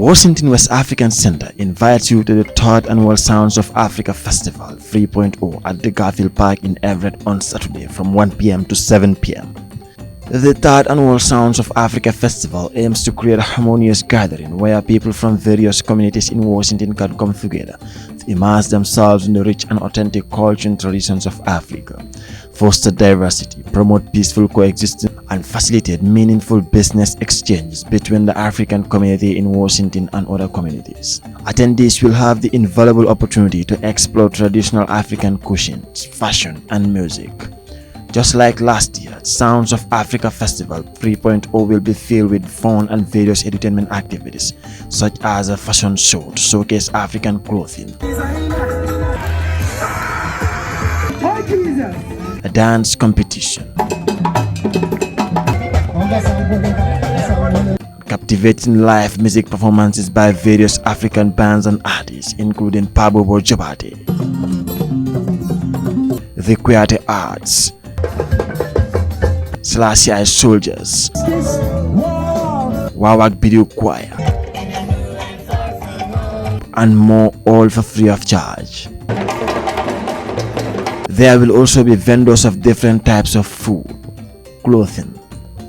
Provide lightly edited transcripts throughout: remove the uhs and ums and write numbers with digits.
Washington West African Center invites you to the 3rd Annual Sounds of Africa Festival 3.0 at the Garfield Park in Everett on Saturday from 1 p.m. to 7 p.m. The 3rd Annual Sounds of Africa Festival aims to create a harmonious gathering where people from various communities in Washington can come together to immerse themselves in the rich and authentic culture and traditions of Africa, foster diversity, promote peaceful coexistence, and facilitate meaningful business exchanges between the African community in Washington and other communities. Attendees will have the invaluable opportunity to explore traditional African cuisines, fashion, and music. Just like last year, Sounds of Africa Festival 3.0 will be filled with fun and various entertainment activities, such as a fashion show to showcase African clothing, a dance competition, captivating live music performances by various African bands and artists, including Pabobo Jobate, the Kweate Arts, Selassie Soldiers, Wawak Bidu Choir, and more, all for free of charge. There will also be vendors of different types of food, clothing,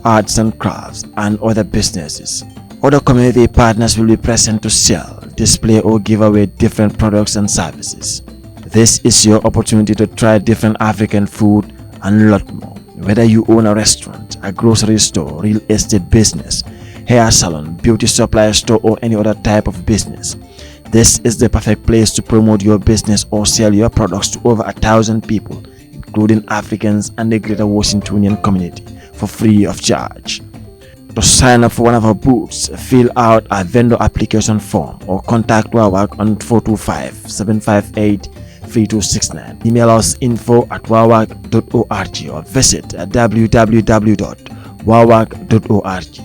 arts and crafts, and other businesses. Other community partners will be present to sell, display, or give away different products and services. This is your opportunity to try different African food and a lot more. Whether you own a restaurant, a grocery store, real estate business, hair salon, beauty supply store, or any other type of business, this is the perfect place to promote your business or sell your products to over 1,000 people, including Africans and the greater Washingtonian community, for free of charge. To sign up for one of our booths, fill out a vendor application form or contact Wawak on 425-758-3269. Email us info@wawak.org or visit www.wawak.org.